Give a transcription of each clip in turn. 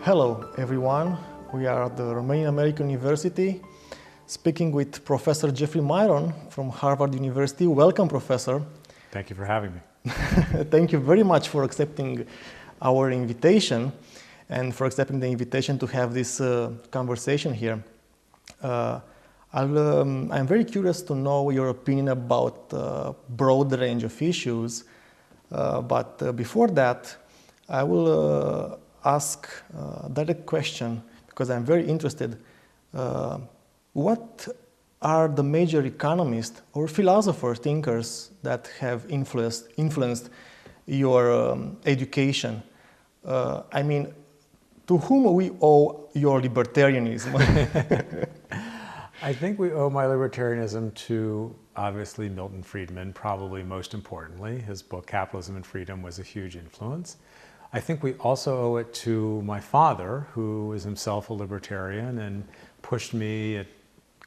Hello everyone, we are at the Romanian-American University speaking with Professor Jeffrey Miron from Harvard University. Welcome, Professor. Thank you for having me. Thank you very much for accepting our invitation and for accepting the invitation to have this conversation here. I'm very curious to know your opinion about a broad range of issues, but before that, I will ask a direct question because I'm very interested. What are the major economists or philosopher thinkers that have influenced your education? I mean, to whom we owe your libertarianism? I think we owe my libertarianism to, obviously, Milton Friedman, probably most importantly. His book, Capitalism and Freedom, was a huge influence. I think we also owe it to my father, who is himself a libertarian and pushed me at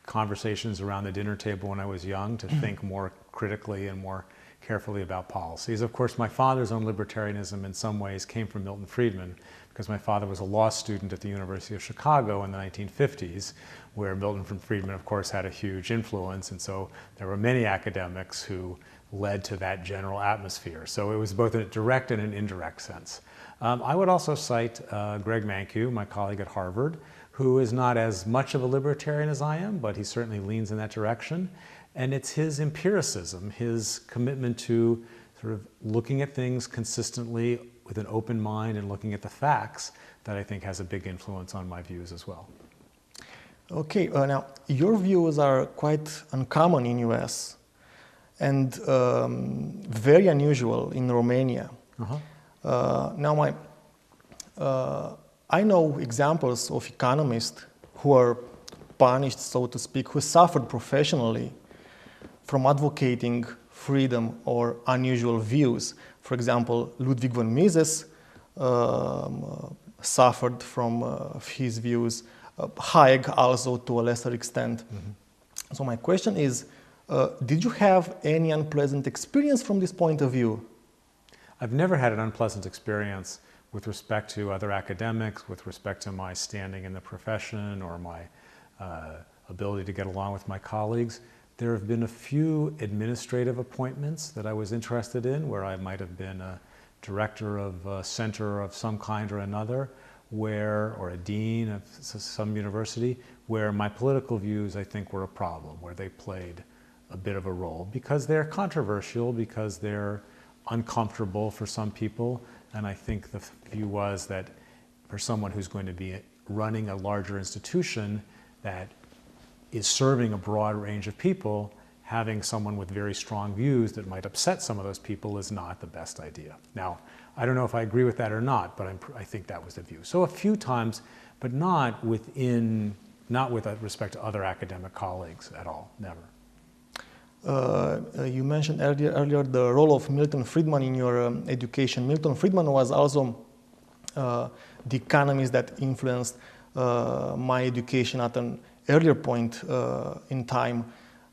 conversations around the dinner table when I was young to think more critically and more carefully about policies. Of course, my father's own libertarianism in some ways came from Milton Friedman, because my father was a law student at the University of Chicago in the 1950s, where Milton Friedman, of course, had a huge influence, and so there were many academics who led to that general atmosphere. So it was both a direct and an indirect sense. I would also cite Greg Mankiw, my colleague at Harvard, who is not as much of a libertarian as I am, but he certainly leans in that direction. And it's his empiricism, his commitment to sort of looking at things consistently with an open mind and looking at the facts that I think has a big influence on my views as well. Okay, now your views are quite uncommon in US and very unusual in Romania. Now, I know examples of economists who are punished, so to speak, who suffered professionally from advocating freedom or unusual views. For example, Ludwig von Mises suffered from his views, Hayek also to a lesser extent. So my question is, did you have any unpleasant experience from this point of view? I've never had an unpleasant experience with respect to other academics, with respect to my standing in the profession or my ability to get along with my colleagues. There have been a few administrative appointments that I was interested in, where I might have been a director of a center of some kind or another, or a dean of some university, where my political views, I think, were a problem, where they played a bit of a role, because they're controversial, because they're uncomfortable for some people. And I think the view was that for someone who's going to be running a larger institution that is serving a broad range of people, having someone with very strong views that might upset some of those people is not the best idea. Now, I don't know if I agree with that or not, but I think that was the view. So a few times, but not with respect to other academic colleagues at all, never. You mentioned earlier the role of Milton Friedman in your education. Milton Friedman was also the economist that influenced my education at an earlier point in time.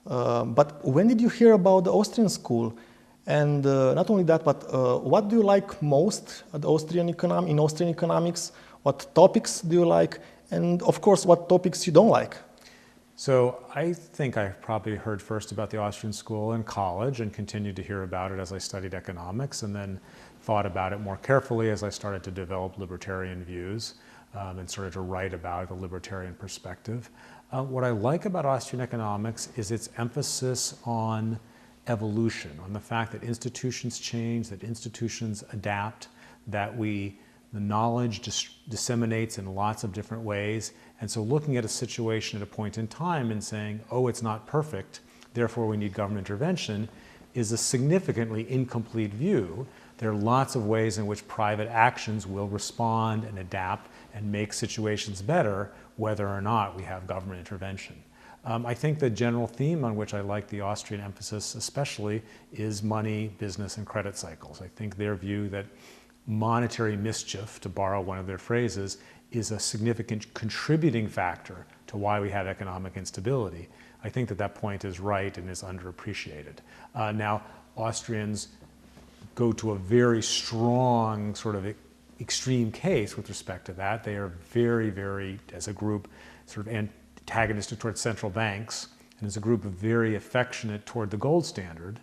But when did you hear about the Austrian school? And not only that, but what do you like most at in Austrian economics? What topics do you like? And of course, what topics you don't like? So I think I probably heard first about the Austrian school in college and continued to hear about it as I studied economics, and then thought about it more carefully as I started to develop libertarian views and started to write about the libertarian perspective. What I like about Austrian economics is its emphasis on evolution, on the fact that institutions change, that institutions adapt, that the knowledge disseminates in lots of different ways. And so looking at a situation at a point in time and saying, oh, it's not perfect, therefore we need government intervention, is a significantly incomplete view. There are lots of ways in which private actions will respond and adapt and make situations better, whether or not we have government intervention. I think the general theme on which I like the Austrian emphasis especially is money, business, and credit cycles. I think their view that monetary mischief, to borrow one of their phrases, is a significant contributing factor to why we have economic instability. I think that point is right and is underappreciated. Now, Austrians go to a very strong sort of extreme case with respect to that. They are very, very, as a group, sort of antagonistic towards central banks, and as a group very affectionate toward the gold standard.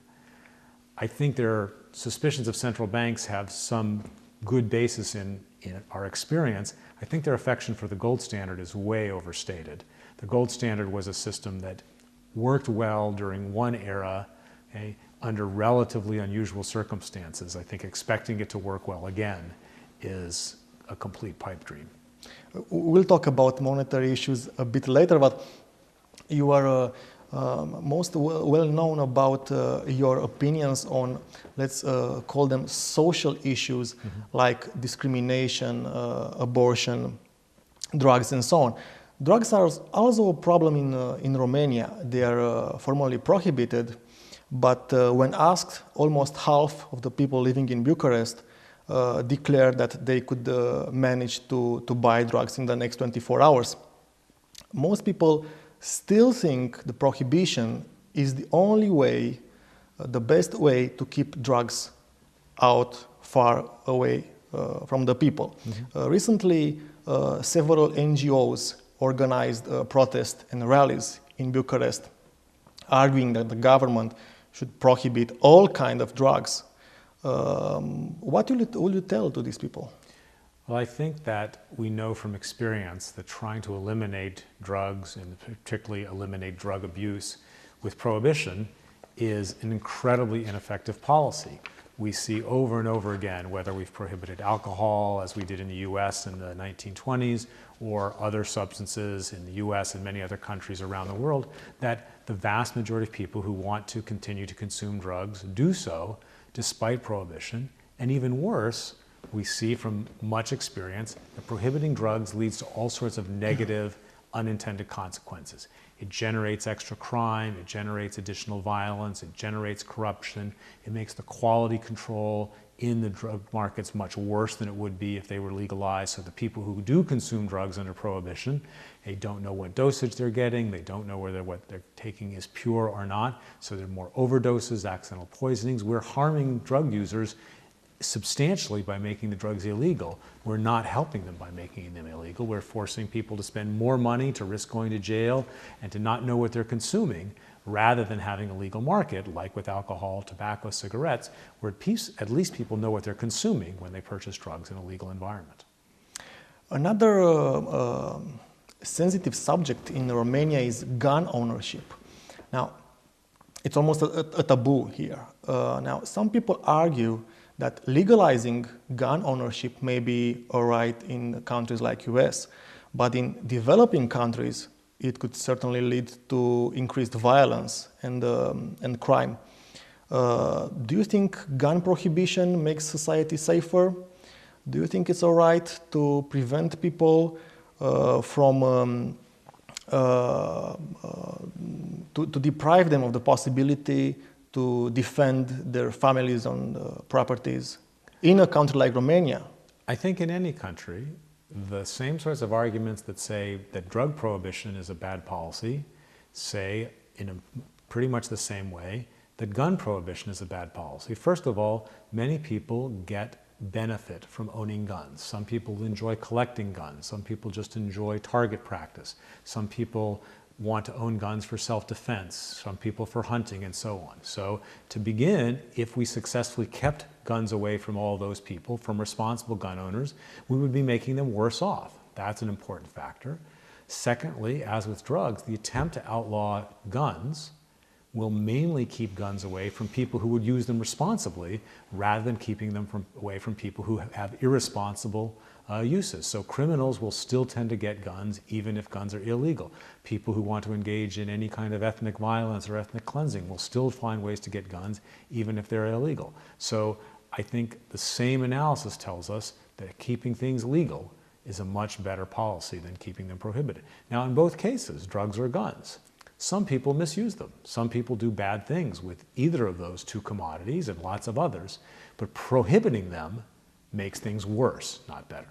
I think their suspicions of central banks have some good basis in our experience. I think their affection for the gold standard is way overstated. The gold standard was a system that worked well during one era, okay, under relatively unusual circumstances. I think expecting it to work well again is a complete pipe dream. We'll talk about monetary issues a bit later, but you are most well known about your opinions on, let's call them social issues, like discrimination, abortion, drugs, and so on. Drugs are also a problem in Romania. They are formally prohibited, but when asked, almost half of the people living in Bucharest declared that they could manage to buy drugs in the next 24 hours. Most people still think the prohibition is the only way, the best way to keep drugs out, far away from the people. Recently, several NGOs organized protests and rallies in Bucharest, arguing that the government should prohibit all kinds of drugs. What will you tell to these people? Well, I think that we know from experience that trying to eliminate drugs, and particularly eliminate drug abuse with prohibition, is an incredibly ineffective policy. We see over and over again, whether we've prohibited alcohol, as we did in the US in the 1920s, or other substances in the US and many other countries around the world, that the vast majority of people who want to continue to consume drugs do so despite prohibition. And even worse, we see from much experience that prohibiting drugs leads to all sorts of negative, unintended consequences. It generates extra crime, it generates additional violence, it generates corruption, it makes the quality control in the drug markets much worse than it would be if they were legalized. So the people who do consume drugs under prohibition, they don't know what dosage they're getting, they don't know whether what they're taking is pure or not, so there are more overdoses, accidental poisonings. We're harming drug users substantially by making the drugs illegal. We're not helping them by making them illegal. We're forcing people to spend more money, to risk going to jail, and to not know what they're consuming, rather than having a legal market, like with alcohol, tobacco, cigarettes, where at least people know what they're consuming when they purchase drugs in a legal environment. Another sensitive subject in Romania is gun ownership. Now, it's almost a taboo here. Now, some people argue that legalizing gun ownership may be all right in countries like US, but in developing countries, it could certainly lead to increased violence and crime. Do you think gun prohibition makes society safer? Do you think it's all right to prevent people to deprive them of the possibility to defend their families and properties in a country like Romania? I think in any country, the same sorts of arguments that say that drug prohibition is a bad policy say in pretty much the same way that gun prohibition is a bad policy. First of all, many people get benefit from owning guns. Some people enjoy collecting guns. Some people just enjoy target practice. Some people want to own guns for self-defense, some people for hunting, and so on. So to begin, if we successfully kept guns away from all those people, from responsible gun owners, we would be making them worse off. That's an important factor. Secondly, as with drugs, the attempt to outlaw guns will mainly keep guns away from people who would use them responsibly, rather than keeping them away from people who have irresponsible uses. So criminals will still tend to get guns even if guns are illegal. People who want to engage in any kind of ethnic violence or ethnic cleansing will still find ways to get guns even if they're illegal. So I think the same analysis tells us that keeping things legal is a much better policy than keeping them prohibited. Now in both cases, drugs or guns, some people misuse them. Some people do bad things with either of those two commodities and lots of others, but prohibiting them makes things worse, not better.